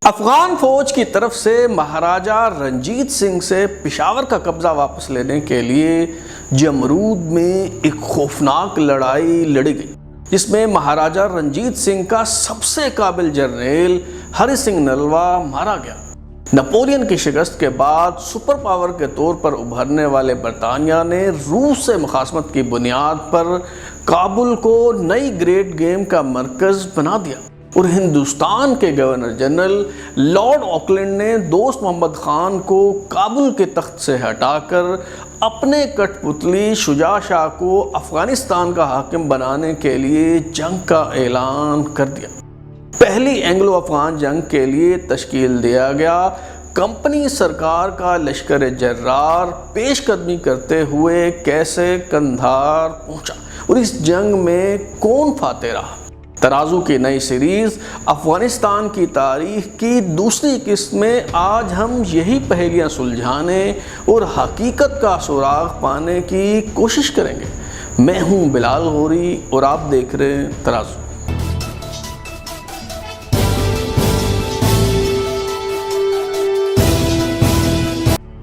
افغان فوج کی طرف سے مہاراجہ رنجیت سنگھ سے پشاور کا قبضہ واپس لینے کے لیے جمرود میں ایک خوفناک لڑائی لڑی گئی، جس میں مہاراجہ رنجیت سنگھ کا سب سے قابل جرنیل ہری سنگھ نلوا مارا گیا۔ نپولین کی شکست کے بعد سپر پاور کے طور پر ابھرنے والے برطانیہ نے روس سے مخاصمت کی بنیاد پر کابل کو نئی گریٹ گیم کا مرکز بنا دیا، اور ہندوستان کے گورنر جنرل لارڈ آکلینڈ نے دوست محمد خان کو کابل کے تخت سے ہٹا کر اپنے کٹ پتلی شجاع شاہ کو افغانستان کا حاکم بنانے کے لیے جنگ کا اعلان کر دیا۔ پہلی اینگلو افغان جنگ کے لیے تشکیل دیا گیا کمپنی سرکار کا لشکر جرار پیش قدمی کرتے ہوئے کیسے قندھار پہنچا، اور اس جنگ میں کون فاتح رہا۔ ترازو کی نئی سیریز افغانستان کی تاریخ کی دوسری قسط میں آج ہم یہی پہیلیاں سلجھانے اور حقیقت کا سراغ پانے کی کوشش کریں گے۔ میں ہوں بلال غوری اور آپ دیکھ رہے ہیں ترازو۔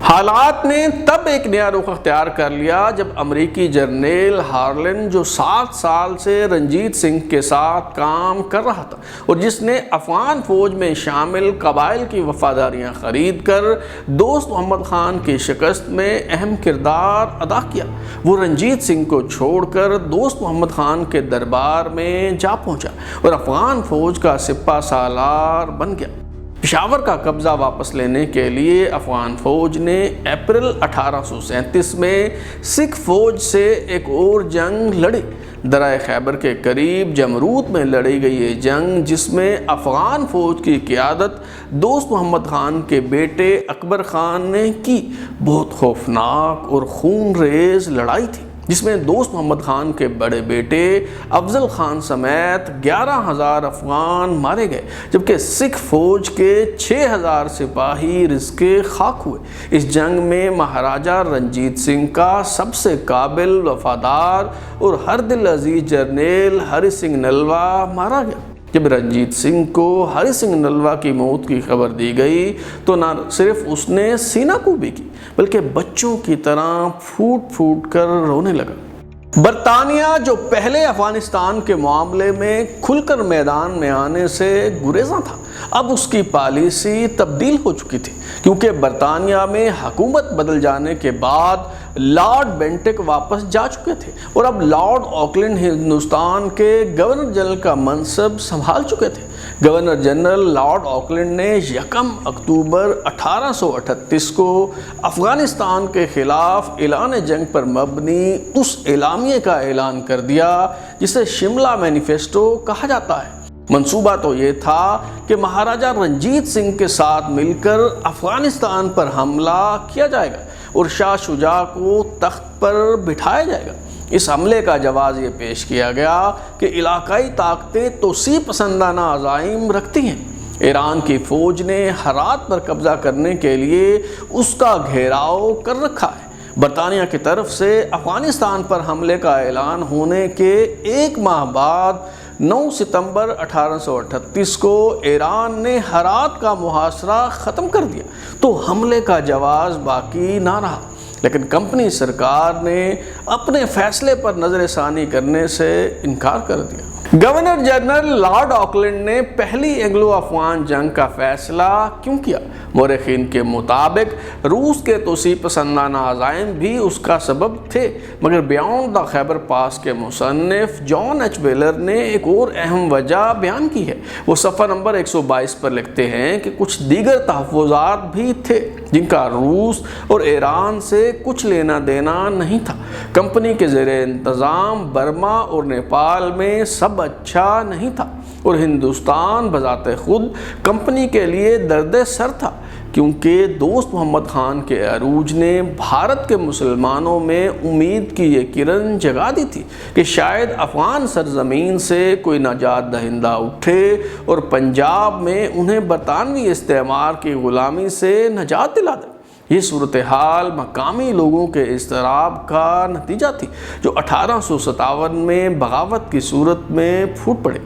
حالات نے تب ایک نیا رخ اختیار کر لیا جب امریکی جرنیل ہارلن، جو 7 سال سے رنجیت سنگھ کے ساتھ کام کر رہا تھا اور جس نے افغان فوج میں شامل قبائل کی وفاداریاں خرید کر دوست محمد خان کی شکست میں اہم کردار ادا کیا، وہ رنجیت سنگھ کو چھوڑ کر دوست محمد خان کے دربار میں جا پہنچا اور افغان فوج کا سپہ سالار بن گیا۔ پشاور کا قبضہ واپس لینے کے لیے افغان فوج نے اپریل 1837 میں سکھ فوج سے ایک اور جنگ لڑی۔ درہ خیبر کے قریب جمرود میں لڑی گئی یہ جنگ، جس میں افغان فوج کی قیادت دوست محمد خان کے بیٹے اکبر خان نے کی، بہت خوفناک اور خون ریز لڑائی تھی، جس میں دوست محمد خان کے بڑے بیٹے افضل خان سمیت 11,000 افغان مارے گئے، جبکہ سکھ فوج کے 6,000 سپاہی رزقے خاک ہوئے۔ اس جنگ میں مہاراجہ رنجیت سنگھ کا سب سے قابل، وفادار اور ہر دل عزیز جرنیل ہری سنگھ نلوا مارا گیا۔ جب رنجیت سنگھ کو ہری سنگھ نلوا کی موت کی خبر دی گئی تو نہ صرف اس نے سینہ کوبی کی بلکہ بچوں کی طرح پھوٹ پھوٹ کر رونے لگا۔ برطانیہ، جو پہلے افغانستان کے معاملے میں کھل کر میدان میں آنے سے گریزاں تھا، اب اس کی پالیسی تبدیل ہو چکی تھی، کیونکہ برطانیہ میں حکومت بدل جانے کے بعد لارڈ بینٹک واپس جا چکے تھے اور اب لارڈ آکلینڈ ہندوستان کے گورنر جنرل کا منصب سنبھال چکے تھے۔ گورنر جنرل لارڈ آکلینڈ نے 1 اکتوبر 1838 کو افغانستان کے خلاف اعلان جنگ پر مبنی اس اعلامیے کا اعلان کر دیا جسے شملہ مینیفیسٹو کہا جاتا ہے۔ منصوبہ تو یہ تھا کہ مہاراجہ رنجیت سنگھ کے ساتھ مل کر افغانستان پر حملہ کیا جائے گا اور شاہ شجاع کو تخت پر بٹھایا جائے گا۔ اس حملے کا جواز یہ پیش کیا گیا کہ علاقائی طاقتیں توسیع پسندانہ عزائم رکھتی ہیں۔ ایران کی فوج نے ہرات پر قبضہ کرنے کے لیے اس کا گھیراؤ کر رکھا ہے۔ برطانیہ کی طرف سے افغانستان پر حملے کا اعلان ہونے کے 1 ماہ بعد 9 ستمبر 1838 کو ایران نے ہرات کا محاصرہ ختم کر دیا تو حملے کا جواز باقی نہ رہا، لیکن کمپنی سرکار نے اپنے فیصلے پر نظر ثانی کرنے سے انکار کر دیا۔ گورنر جنرل لارڈ آکلینڈ نے پہلی اینگلو افغان جنگ کا فیصلہ کیوں کیا؟ مورخین کے مطابق روس کے توسیع پسندانہ عزائم بھی اس کا سبب تھے، مگر بیانڈ دا خیبر پاس کے مصنف جان ایچ ویلر نے ایک اور اہم وجہ بیان کی ہے۔ وہ صفحہ نمبر 122 پر لکھتے ہیں کہ کچھ دیگر تحفظات بھی تھے جن کا روس اور ایران سے کچھ لینا دینا نہیں تھا۔ کمپنی کے زیر انتظام برما اور نیپال میں سب اچھا نہیں تھا، اور ہندوستان بذات خود کمپنی کے لیے درد سر تھا، کیونکہ دوست محمد خان کے عروج نے بھارت کے مسلمانوں میں امید کی یہ کرن جگا دی تھی کہ شاید افغان سرزمین سے کوئی نجات دہندہ اٹھے اور پنجاب میں انہیں برطانوی استعمار کی غلامی سے نجات دلا دے۔ یہ صورتحال مقامی لوگوں کے اضطراب کا نتیجہ تھی جو 1857 میں بغاوت کی صورت میں پھوٹ پڑے۔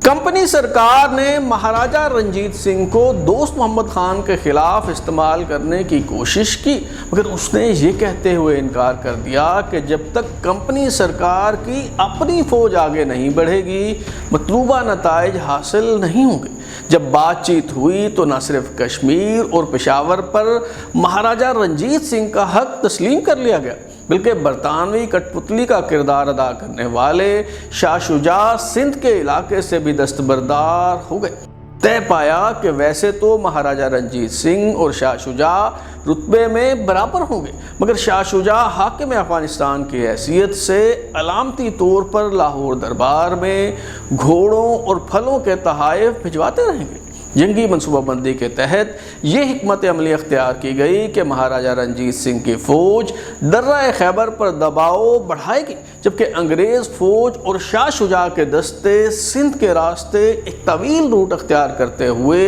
کمپنی سرکار نے مہاراجہ رنجیت سنگھ کو دوست محمد خان کے خلاف استعمال کرنے کی کوشش کی، مگر اس نے یہ کہتے ہوئے انکار کر دیا کہ جب تک کمپنی سرکار کی اپنی فوج آگے نہیں بڑھے گی مطلوبہ نتائج حاصل نہیں ہوں گے۔ جب بات چیت ہوئی تو نہ صرف کشمیر اور پشاور پر مہاراجہ رنجیت سنگھ کا حق تسلیم کر لیا گیا، بلکہ برطانوی کٹ پتلی کا کردار ادا کرنے والے شاہ شجاع سندھ کے علاقے سے بھی دستبردار ہو گئے۔ طے پایا کہ ویسے تو مہاراجہ رنجیت سنگھ اور شاہ شجاع رتبے میں برابر ہوں گے، مگر شاہ شجاع حاکم افغانستان کی حیثیت سے علامتی طور پر لاہور دربار میں گھوڑوں اور پھلوں کے تحائف بھجواتے رہیں گے۔ جنگی منصوبہ بندی کے تحت یہ حکمت عملی اختیار کی گئی کہ مہاراجہ رنجیت سنگھ کی فوج درہ خیبر پر دباؤ بڑھائے گی، جبکہ انگریز فوج اور شاہ شجاع کے دستے سندھ کے راستے ایک طویل روٹ اختیار کرتے ہوئے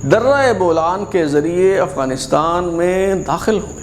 درہ بولان کے ذریعے افغانستان میں داخل ہوئے۔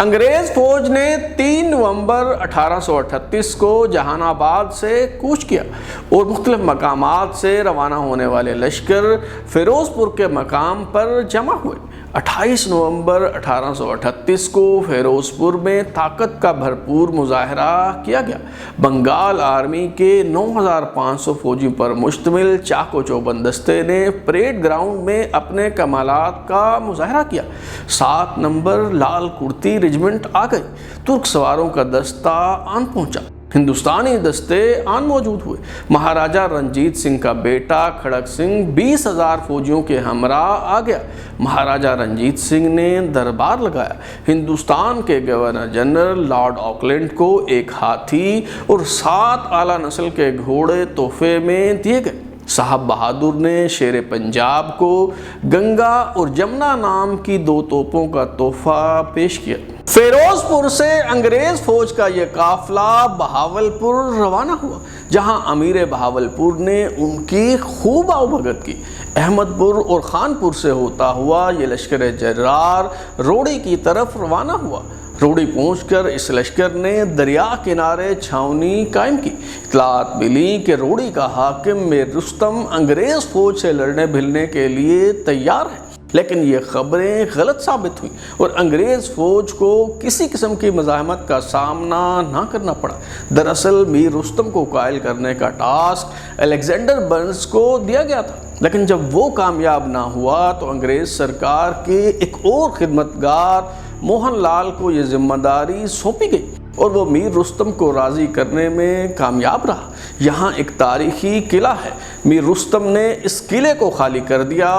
انگریز فوج نے 3 نومبر 1838 کو جہان آباد سے کوچ کیا اور مختلف مقامات سے روانہ ہونے والے لشکر فیروز پور کے مقام پر جمع ہوئے۔ 28 نومبر 1838 کو فیروز پور میں طاقت کا بھرپور مظاہرہ کیا گیا۔ بنگال آرمی کے 9500 فوجیوں پر مشتمل چاق و چوبند دستے نے پریڈ گراؤنڈ میں اپنے کمالات کا مظاہرہ کیا۔ 7 نمبر لال کرتی ریجمنٹ آ گئی۔ ترک سواروں کا دستہ آن پہنچا۔ ہندوستانی دستے آن موجود ہوئے۔ مہاراجہ رنجیت سنگھ کا بیٹا کھڑک سنگھ 20,000 فوجیوں کے ہمراہ آ گیا۔ مہاراجہ رنجیت سنگھ نے دربار لگایا۔ ہندوستان کے گورنر جنرل لارڈ آکلینڈ کو ایک ہاتھی اور 7 اعلیٰ نسل کے گھوڑے تحفے میں دیے گئے۔ صاحب بہادر نے شیر پنجاب کو گنگا اور جمنا نام کی 2 توپوں کا تحفہ پیش کیا۔ فیروز پور سے انگریز فوج کا یہ قافلہ بہاولپور روانہ ہوا، جہاں امیر بہاولپور نے ان کی خوب آؤبھگت کی۔ احمد پور اور خان پور سے ہوتا ہوا یہ لشکر جرار روڑی کی طرف روانہ ہوا۔ روڑی پہنچ کر اس لشکر نے دریا کنارے چھاؤنی قائم کی۔ اطلاعات ملی کہ روڑی کا حاکم میر رستم انگریز فوج سے لڑنے بھلنے کے لیے تیار ہے، لیکن یہ خبریں غلط ثابت ہوئیں اور انگریز فوج کو کسی قسم کی مزاحمت کا سامنا نہ کرنا پڑا۔ دراصل میر رستم کو قائل کرنے کا ٹاسک الیگزینڈر برنز کو دیا گیا تھا، لیکن جب وہ کامیاب نہ ہوا تو انگریز سرکار کے ایک اور خدمتگار موہن لال کو یہ ذمہ داری سونپی گئی اور وہ میر رستم کو راضی کرنے میں کامیاب رہا۔ یہاں ایک تاریخی قلعہ ہے۔ میر رستم نے اس قلعے کو خالی کر دیا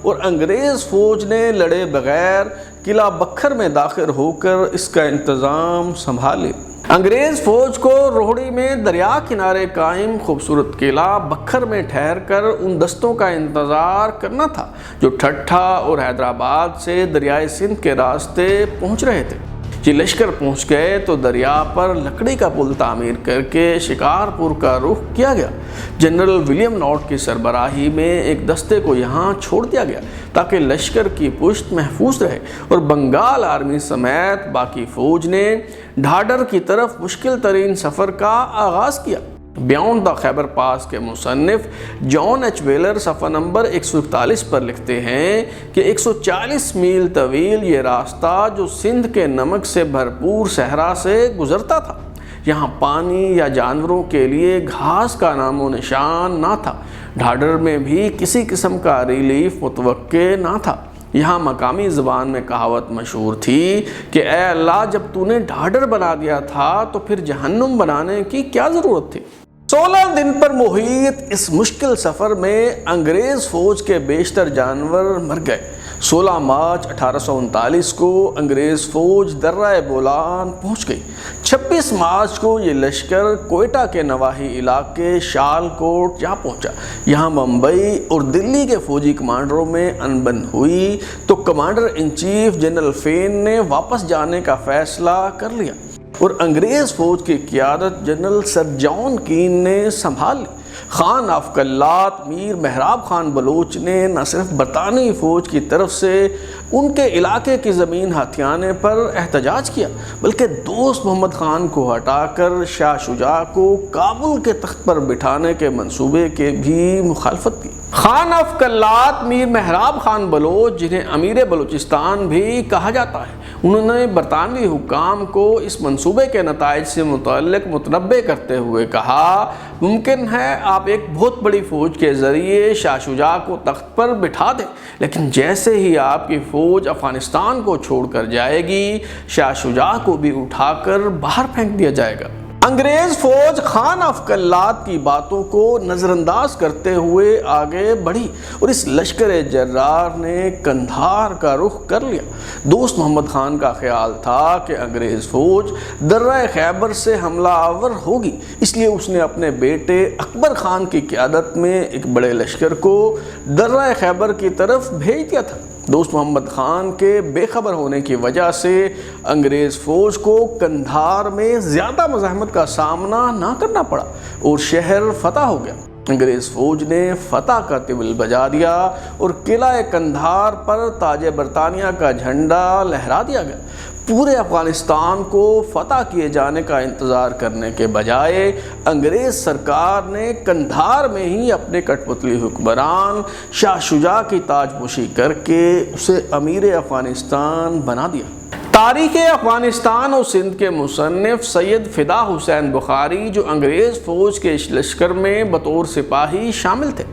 اور انگریز فوج نے لڑے بغیر قلعہ بکھر میں داخل ہو کر اس کا انتظام سنبھالے۔ انگریز فوج کو روہڑی میں دریا کنارے قائم خوبصورت قلعہ بکھر میں ٹھہر کر ان دستوں کا انتظار کرنا تھا جو ٹھٹھا اور حیدرآباد سے دریائے سندھ کے راستے پہنچ رہے تھے۔ یہ لشکر پہنچ گئے تو دریا پر لکڑی کا پل تعمیر کر کے شکارپور کا رخ کیا گیا۔ جنرل ولیم ناٹ کی سربراہی میں ایک دستے کو یہاں چھوڑ دیا گیا تاکہ لشکر کی پشت محفوظ رہے، اور بنگال آرمی سمیت باقی فوج نے ڈھاڈر کی طرف مشکل ترین سفر کا آغاز کیا۔ بیونڈ دا خیبر پاس کے مصنف جان ایچ ویلر صفحہ نمبر 141 پر لکھتے ہیں کہ 140 میل طویل یہ راستہ جو سندھ کے نمک سے بھرپور صحرا سے گزرتا تھا، یہاں پانی یا جانوروں کے لیے گھاس کا نام و نشان نہ تھا۔ ڈھاڈر میں بھی کسی قسم کا ریلیف متوقع نہ تھا۔ یہاں مقامی زبان میں کہاوت مشہور تھی کہ اے اللہ، جب تو نے ڈھاڈر بنا دیا تھا تو پھر جہنم بنانے کی کیا ضرورت تھی۔ 16 دن پر محیط اس مشکل سفر میں انگریز فوج کے بیشتر جانور مر گئے۔ 16 مارچ 1839 کو انگریز فوج درہ بولان پہنچ گئی۔ 26 مارچ کو یہ لشکر کوئٹہ کے نواحی علاقے شال کوٹ جا پہنچا۔ یہاں ممبئی اور دلی کے فوجی کمانڈروں میں انبن ہوئی تو commander in chief general fan نے واپس جانے کا فیصلہ کر لیا اور انگریز فوج کی قیادت جنرل سر جان کین نے سنبھال لی۔ خان آف کلات میر محراب خان بلوچ نے نہ صرف برطانوی فوج کی طرف سے ان کے علاقے کی زمین ہتھیانے پر احتجاج کیا، بلکہ دوست محمد خان کو ہٹا کر شاہ شجاع کو کابل کے تخت پر بٹھانے کے منصوبے کے بھی مخالفت کی۔ خان آف کلات میر محراب خان بلوچ، جنہیں امیر بلوچستان بھی کہا جاتا ہے، انہوں نے برطانوی حکام کو اس منصوبے کے نتائج سے متعلق متنبع کرتے ہوئے کہا، ممکن ہے آپ ایک بہت بڑی فوج کے ذریعے شاہ شجاع کو تخت پر بٹھا دیں، لیکن جیسے ہی آپ کی فوج افغانستان کو چھوڑ کر جائے گی، شاہ شجاع کو بھی اٹھا کر باہر پھینک دیا جائے گا۔ انگریز فوج خان آف کلات کی باتوں کو نظر انداز کرتے ہوئے آگے بڑھی اور اس لشکر جرار نے قندھار کا رخ کر لیا۔ دوست محمد خان کا خیال تھا کہ انگریز فوج درہ خیبر سے حملہ آور ہوگی، اس لیے اس نے اپنے بیٹے اکبر خان کی قیادت میں ایک بڑے لشکر کو درہ خیبر کی طرف بھیج دیا تھا۔ دوست محمد خان کے بے خبر ہونے کی وجہ سے انگریز فوج کو قندھار میں زیادہ مزاحمت کا سامنا نہ کرنا پڑا اور شہر فتح ہو گیا۔ انگریز فوج نے فتح کا طبل بجا دیا اور قلعہ قندھار پر تاج برطانیہ کا جھنڈا لہرا دیا گیا۔ پورے افغانستان کو فتح کیے جانے کا انتظار کرنے کے بجائے انگریز سرکار نے قندھار میں ہی اپنے کٹ پتلی حکمران شاہ شجاع کی تاج پوشی کر کے اسے امیر افغانستان بنا دیا۔ تاریخ افغانستان اور سندھ کے مصنف سید فدا حسین بخاری، جو انگریز فوج کے اس لشکر میں بطور سپاہی شامل تھے،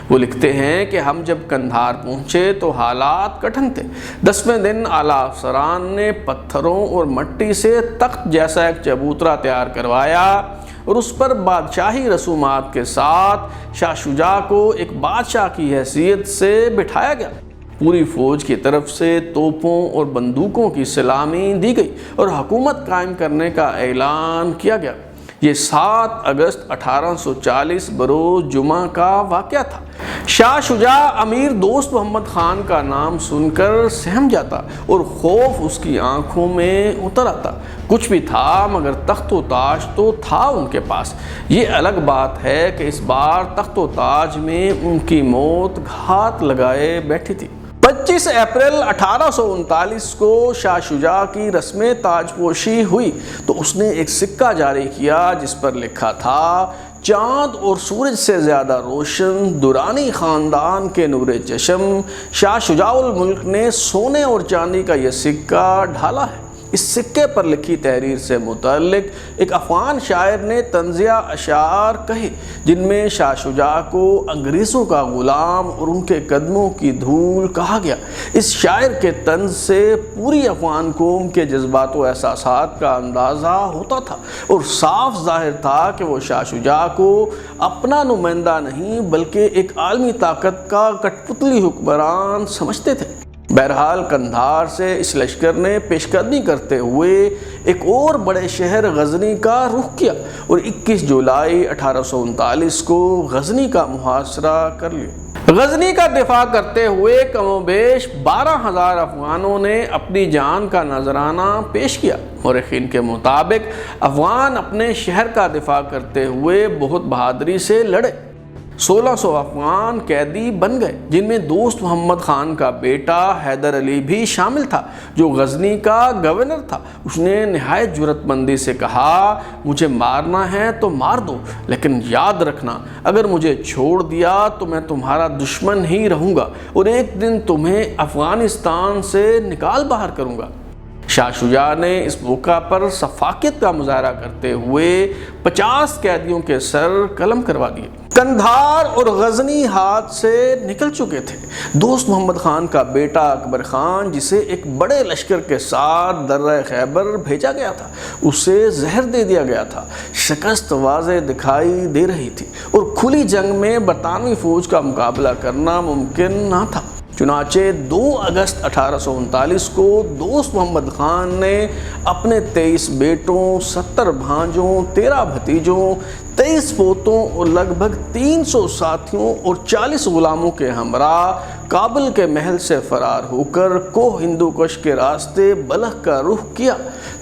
وہ لکھتے ہیں کہ ہم جب قندھار پہنچے تو حالات کٹھن تھے۔ 10ویں دن اعلیٰ افسران نے پتھروں اور مٹی سے تخت جیسا ایک چبوترا تیار کروایا اور اس پر بادشاہی رسومات کے ساتھ شاہ شجاع کو ایک بادشاہ کی حیثیت سے بٹھایا گیا۔ پوری فوج کی طرف سے توپوں اور بندوقوں کی سلامی دی گئی اور حکومت قائم کرنے کا اعلان کیا گیا۔ یہ 7 اگست 1840 بروز جمعہ کا واقعہ تھا۔ شاہ شجاع امیر دوست محمد خان کا نام سن کر سہم جاتا اور خوف اس کی آنکھوں میں اتر آتا۔ کچھ بھی تھا مگر تخت و تاج تو تھا ان کے پاس۔ یہ الگ بات ہے کہ اس بار تخت و تاج میں ان کی موت گھات لگائے بیٹھی تھی۔ 25 اپریل 1839 کو شاہ شجاع کی رسم تاج پوشی ہوئی تو اس نے ایک سکہ جاری کیا جس پر لکھا تھا، چاند اور سورج سے زیادہ روشن درانی خاندان کے نور چشم شاہ شجاع الملک نے سونے اور چاندی کا یہ سکہ ڈھالا ہے۔ اس سکے پر لکھی تحریر سے متعلق ایک افغان شاعر نے طنزیہ اشعار کہے جن میں شاہ شجاع کو انگریزوں کا غلام اور ان کے قدموں کی دھول کہا گیا۔ اس شاعر کے طنز سے پوری افغان قوم کے جذبات و احساسات کا اندازہ ہوتا تھا اور صاف ظاہر تھا کہ وہ شاہ شجاع کو اپنا نمائندہ نہیں بلکہ ایک عالمی طاقت کا کٹ پتلی حکمران سمجھتے تھے۔ بہرحال قندھار سے اس لشکر نے پیش قدمی کرتے ہوئے ایک اور بڑے شہر غزنی کا رخ کیا اور 21 جولائی 1839 کو غزنی کا محاصرہ کر لیا۔ غزنی کا دفاع کرتے ہوئے کم و بیش 12,000 افغانوں نے اپنی جان کا نذرانہ پیش کیا۔ مورخین کے مطابق افغان اپنے شہر کا دفاع کرتے ہوئے بہت بہادری سے لڑے۔ 1600 افغان قیدی بن گئے جن میں دوست محمد خان کا بیٹا حیدر علی بھی شامل تھا جو غزنی کا گورنر تھا۔ اس نے نہایت جرأت مندی سے کہا، مجھے مارنا ہے تو مار دو لیکن یاد رکھنا اگر مجھے چھوڑ دیا تو میں تمہارا دشمن ہی رہوں گا اور ایک دن تمہیں افغانستان سے نکال باہر کروں گا۔ شاہ شجاع نے اس موقع پر سفاکیت کا مظاہرہ کرتے ہوئے 50 قیدیوں کے سر قلم کروا دیے۔ قندھار اور غزنی ہاتھ سے نکل چکے تھے۔ دوست محمد خان کا بیٹا اکبر خان، جسے ایک بڑے لشکر کے ساتھ درہ خیبر بھیجا گیا تھا، اسے زہر دے دیا گیا تھا۔ شکست واضح دکھائی دے رہی تھی اور کھلی جنگ میں برطانوی فوج کا مقابلہ کرنا ممکن نہ تھا۔ چنانچہ 2 اگست 1839 کو دوست محمد خان نے اپنے 23 بیٹوں، 70 بھانجوں، 13 بھتیجوں، 23 پوتوں اور لگ بھگ 300 ساتھیوں اور 40 غلاموں کے ہمراہ کابل کے محل سے فرار ہو کر کوہ ہندو کش کے راستے بلخ کا رخ کیا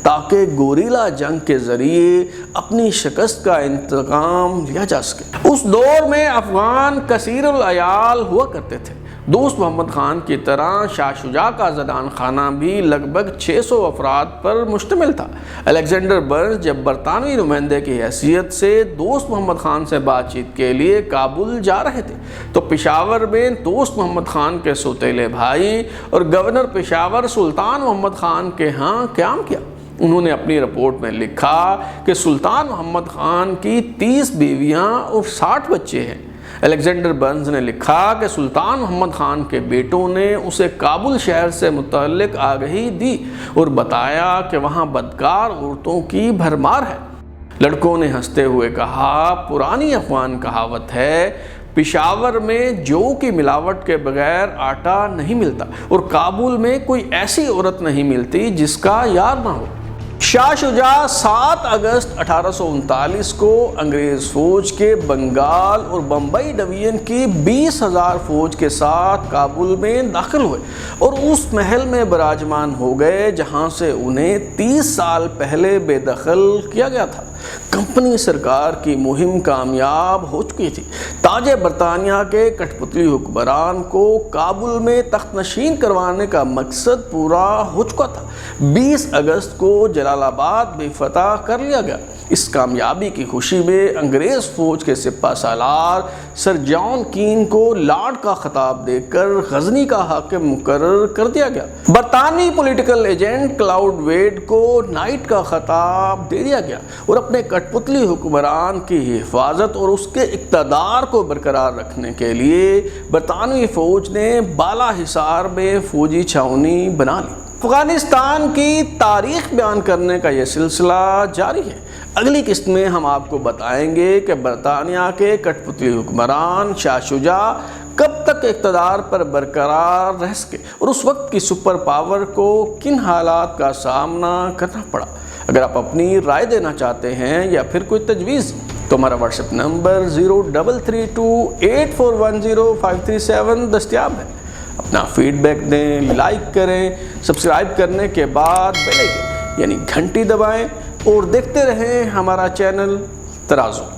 تاکہ گوریلا جنگ کے ذریعے اپنی شکست کا انتقام لیا جا سکے۔ اس دور میں افغان کثیر العیال ہوا کرتے تھے۔ دوست محمد خان کی طرح شاہ شجاع کا زدان خانہ بھی لگ بھگ 600 افراد پر مشتمل تھا۔ الیگزینڈر برنز جب برطانوی نمائندے کی حیثیت سے دوست محمد خان سے بات چیت کے لیے کابل جا رہے تھے تو پشاور میں دوست محمد خان کے سوتیلے بھائی اور گورنر پشاور سلطان محمد خان کے ہاں قیام کیا۔ انہوں نے اپنی رپورٹ میں لکھا کہ سلطان محمد خان کی 30 بیویاں اور 60 بچے ہیں۔ الیگزینڈر برنز نے لکھا کہ سلطان محمد خان کے بیٹوں نے اسے کابل شہر سے متعلق آگہی دی اور بتایا کہ وہاں بدکار عورتوں کی بھرمار ہے۔ لڑکوں نے ہنستے ہوئے کہا، پرانی افغان کہاوت ہے، پشاور میں جو کی ملاوٹ کے بغیر آٹا نہیں ملتا، اور کابل میں کوئی ایسی عورت نہیں ملتی جس کا یار نہ ہو۔ شاہ شجاع 7 اگست 1839 کو انگریز فوج کے بنگال اور بمبئی ڈویژن کی 20,000 فوج کے ساتھ کابل میں داخل ہوئے اور اس محل میں براجمان ہو گئے جہاں سے انہیں 30 سال پہلے بے دخل کیا گیا تھا۔ کمپنی سرکار کی مہم کامیاب ہو چکی تھی۔ تاج برطانیہ کے کٹھ پتلی حکمران کو کابل میں تخت نشین کروانے کا مقصد پورا ہو چکا تھا۔ 20 اگست کو جلال آباد بھی فتح کر لیا گیا۔ اس کامیابی کی خوشی میں انگریز فوج کے سپہ سالار سر جان کین کو لارڈ کا خطاب دے کر غزنی کا حاکم مقرر کر دیا گیا۔ برطانوی پولیٹیکل ایجنٹ کلاؤڈ ویڈ کو نائٹ کا خطاب دے دیا گیا اور اپنے کٹھ پتلی حکمران کی حفاظت اور اس کے اقتدار کو برقرار رکھنے کے لیے برطانوی فوج نے بالا حصار میں فوجی چھاؤنی بنا لی۔ افغانستان کی تاریخ بیان کرنے کا یہ سلسلہ جاری ہے۔ اگلی قسط میں ہم آپ کو بتائیں گے کہ برطانیہ کے کٹھ پتلی حکمران شاہ شجاع کب تک اقتدار پر برقرار رہ سکے اور اس وقت کی سپر پاور کو کن حالات کا سامنا کرنا پڑا۔ اگر آپ اپنی رائے دینا چاہتے ہیں یا پھر کوئی تجویز تو ہمارا واٹس ایپ نمبر 0332841053 دستیاب ہے۔ اپنا فیڈ بیک دیں، لائک کریں، سبسکرائب کرنے کے بعد بیل آئکن یعنی گھنٹی دبائیں اور دیکھتے رہیں ہمارا چینل ترازو۔